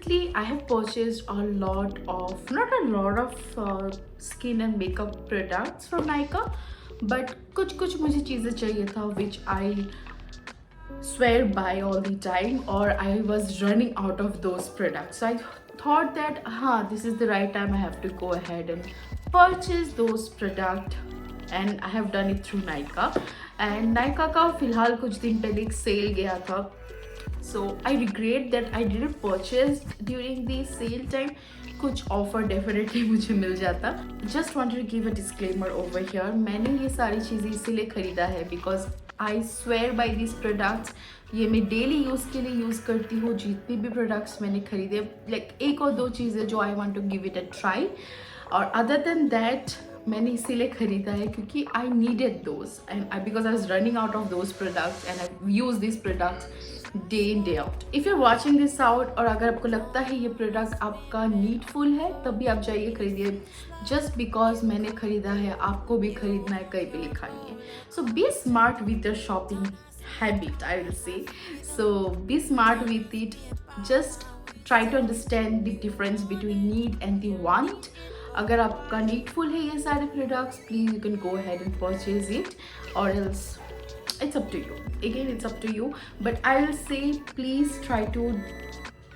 recently I have purchased a lot of, not a lot of skin and makeup products from Nykaa, but कुछ मुझे चीज़ें चाहिए था which I swear by all the time, or I was running out of those products. So I thought that this is the right time. I have to go ahead and purchase those products, and I have done it through Nykaa. And Nykaa का फिलहाल कुछ दिन पहले एक cell गया था, so I regret that I didn't purchase during the sale time. कुछ offer definitely मुझे मिल जाता. Just wanted to give a disclaimer over here. मैंने ये सारी चीज़ें इसीलिए ख़रीदा है because I swear by these products. ये मैं डेली यूज़ के लिए यूज़ करती हूँ. जितने भी प्रोडक्ट्स मैंने खरीदे, लाइक एक और दो चीज़ें जो I want to give it a try, और अदर देन दैट मैंने इसीलिए ख़रीदा है क्योंकि I needed those, and because I was running out of those products and I use this products day in day out. If you are watching this out और अगर आपको लगता है ये प्रोडक्ट आपका नीडफुल है, तब भी आप जाइए खरीदिए. जस्ट बिकॉज मैंने ख़रीदा है, आपको भी खरीदना है, कहीं पे लिखा नहीं है. So be smart with your shopping habit, I will say. So be smart with it. Just try to understand the difference between need and the want. अगर आपका नीडफुल है ये सारे products, please you can go ahead and purchase it, और else it's up to you. Again, it's up to you, but I will say please try to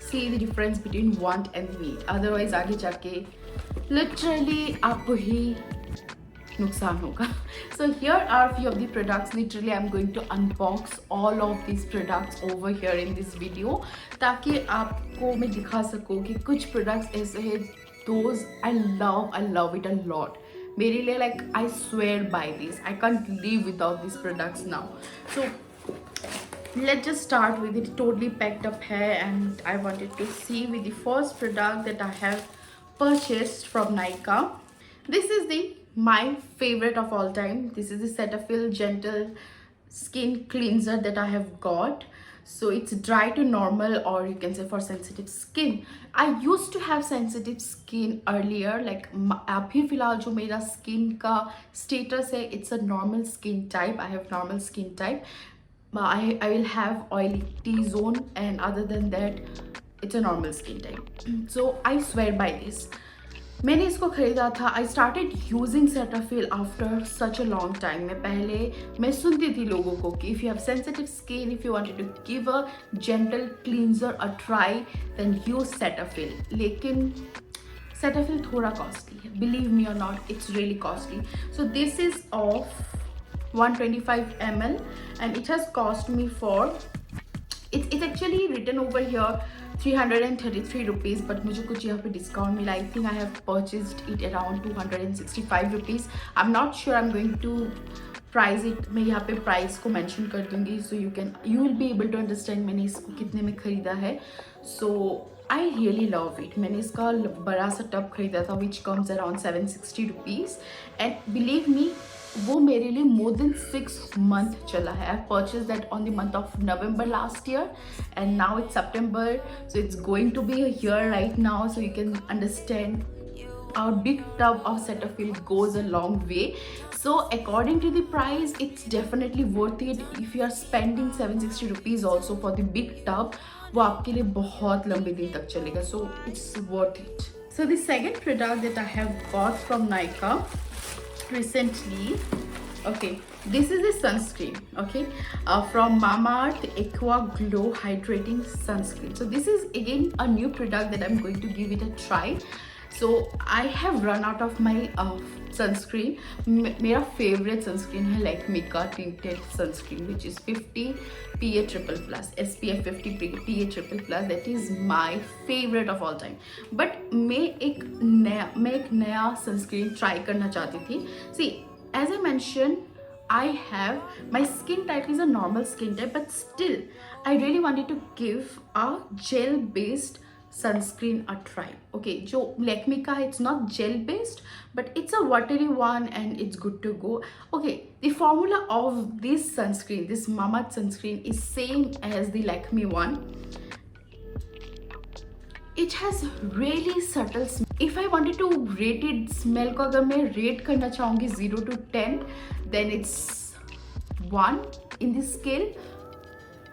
see the difference between want and need. Otherwise आगे जाके literally आपको ही नुकसान होगा. So here are few of the products. Literally I'm going to unbox all of these products over here in this video, ताकि आपको मैं दिखा सकूँ कि कुछ products ऐसे हैं those I love it a lot. मेरे लिए like I swear by this. I can't live without these products now. So let's just start with it. Totally packed up hair, and I wanted to see with the first product that I have purchased from Nykaa. This is my favorite of all time. This is the Cetaphil Gentle Skin Cleanser that I have got. So it's dry to normal, or you can say for sensitive skin. I used to have sensitive skin earlier, like अभी फिलहाल जो मेरा skin का status है, it's a normal skin type. I have normal skin type. I will have oily T-zone, and other than that, it's a normal skin type. So I swear by this. मैंने इसको ख़रीदा था. I started using Cetaphil after such a long time. मैं सुनती थी लोगों को कि if you have sensitive skin, if you wanted to give a gentle cleanser a try, then use Cetaphil. लेकिन सेटाफिल थोड़ा कॉस्टली है, believe me or not, it's really costly. So this is of 125 ml and it has cost me for, it's actually written over here 333 rupees, but मुझे कुछ यहाँ पे discount मिला. I think I have purchased it around 265 rupees. I am not sure. I am going to price it. मैं यहाँ पे price को mention कर दूँगी, so you will be able to understand मैंने इसको कितने में ख़रीदा है. So I really love it. मैंने इसका बड़ा सा टब खरीदा था which comes around 760 rupees, and believe me वो मेरे लिए मोर देन 6 months चला है. I purchase that on the month of November last year, and now it's September, so it's going to be a year right now, so you can understand our big tub of Cetaphil goes a long way. So according to the price, it's definitely worth it. If you are spending 760 rupees also for the big tub, वो आपके लिए बहुत लंबे दिन तक चलेगा, so it's worth it. So the second product that I have got from Nykaa recently, okay, this is a sunscreen, okay, from Mamaearth Aqua Glow Hydrating Sunscreen. So this is again a new product that I'm going to give it a try. So I have run out of my sunscreen. मेरा favorite sunscreen है Lakme का tinted sunscreen, which is 50 PA++, SPF 50 PA++. That is my favorite of all time. But मैं एक नया sunscreen try करना चाहती थी. See, as I mentioned, I have, my skin type is a normal skin type, but still I really wanted to give a gel based sunscreen a try. Okay, जो Lakme का है, it's not gel based, but it's a watery one and it's good to go. Okay, the formula of this sunscreen, this Mamaearth sunscreen, is same as the Lakme one. It has really subtle smell. If I wanted to rate it, smell को अगर मैं rate करना चाहूँगी 0 to 10, then it's 1 in this scale.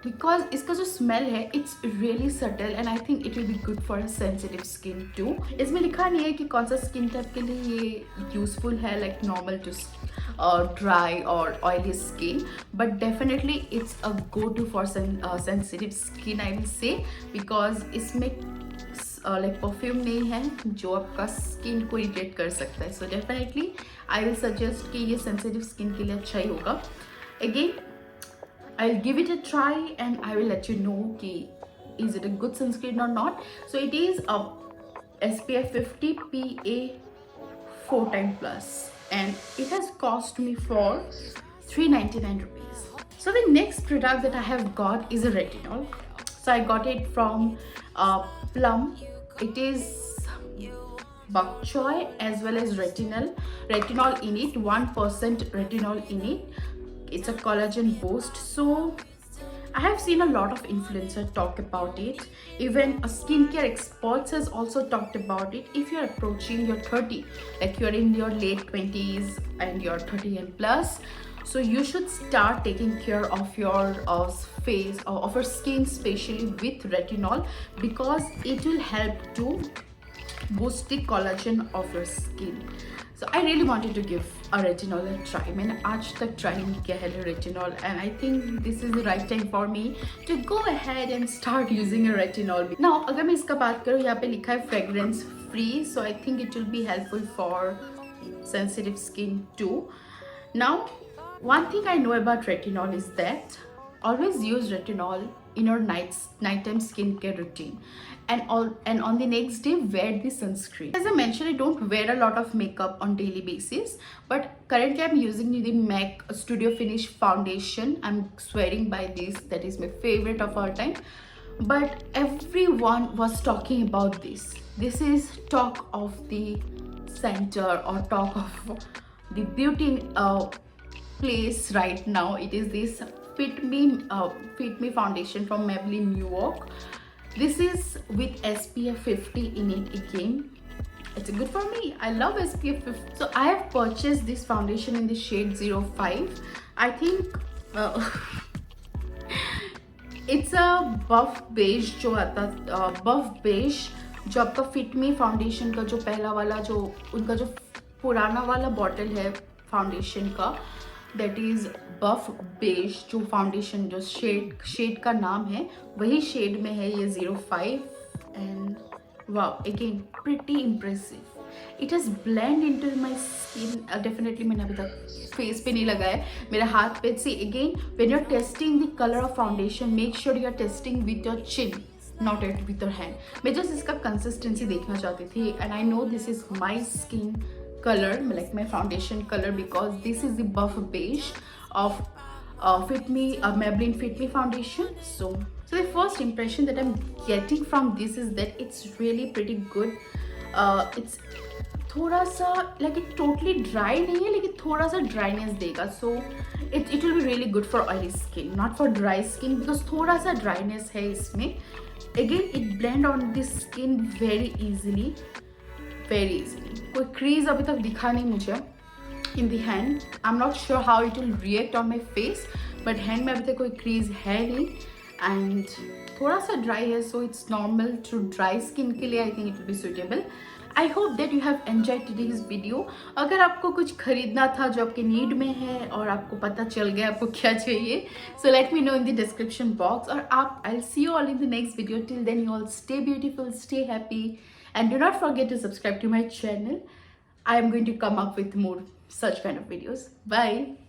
Because इसका जो smell है it's really subtle and I think it will be good for a sensitive skin too. इसमें लिखा नहीं है कि कौन सा स्किन टाइप के लिए ये यूजफुल है, लाइक नॉर्मल टू ड्राई और oily skin, but definitely it's a go to for sensitive skin I will say, because इसमें लाइक परफ्यूम नहीं है जो आपका स्किन को इरिटेट कर सकता है. So definitely I will suggest कि ये सेंसिटिव स्किन के लिए अच्छा ही होगा. Again I'll give it a try and I will let you know ki is it a good sunscreen or not. So it is a SPF 50 PA 4 time plus and it has cost me for 399 rupees. So the next product that I have got is a retinol. So I got it from Plum. It is bok choy as well as retinol in it, 1% retinol in it. It's a collagen boost. So I have seen a lot of influencers talk about it. Even a skincare experts has also talked about it. If you're approaching your 30, like you're in your late 20s and you're 30 and plus, so you should start taking care of your face or of your skin, especially with retinol, because it will help to boost the collagen of your skin. So I really wanted to give a retinol a try. मैंने आज तक try नहीं किया है retinol and I think this is the right time for me to go ahead and start using a retinol. Now अगर मैं इसका बात करूँ, यहाँ पे लिखा है fragrance free, so I think it will be helpful for sensitive skin too. Now one thing I know about retinol is that always use retinol in your nighttime skincare routine, and on the next day wear the sunscreen. As I mentioned, I don't wear a lot of makeup on daily basis, but currently I'm using the MAC Studio Finish foundation. I'm swearing by this, that is my favorite of all time. But everyone was talking about this. This is talk of the center or talk of the beauty place right now. It is this Fit Me foundation from Maybelline New York. This is with SPF 50 in it again. It's good for me. I love SPF 50. So I have purchased this foundation in the shade 05. I think it's a buff beige जो आता buff beige जो आपका Fit Me foundation का जो पहला वाला जो उनका जो पुराना वाला बॉटल है फाउंडेशन का, दैट इज बफ बेज जो फाउंडेशन जो शेड का नाम है वही शेड में है ये 05 and wow again pretty impressive. It has blend into my skin. Definitely मैंने अभी तक फेस पे नहीं लगाया है, मेरे हाथ पे से. Again when you are testing the colour of foundation, make sure you are testing with your chin, not at with your hand. मैं जस्ट इसका कंसिस्टेंसी देखना चाहती थी and I know this is my skin color, like my foundation color, because this is the buff beige of Maybelline Fit Me foundation. So the first impression that I'm getting from this is that it's really pretty good. It's थोड़ा सा like it totally dry नहीं है, लेकिन थोड़ा सा dryness देगा. So it will be really good for oily skin, not for dry skin, because थोड़ा सा dryness है इसमें. Again it blend on the skin very easily. कोई क्रीज अभी तक दिखा नहीं मुझे in the hand. I am not sure how it will react on my face, but hand में अभी तक कोई क्रीज है नहीं एंड थोड़ा सा ड्राई है. So it's normal to dry skin के लिए. I think it will be suitable. I hope that you have enjoyed today's video. अगर आपको कुछ खरीदना था जो आपके नीड में है और आपको पता चल गया आपको क्या चाहिए, so let me know in the description box. और आप I see you all in the next video. Till then you all stay beautiful, stay happy, and do not forget to subscribe to my channel. I am going to come up with more such kind of videos. Bye.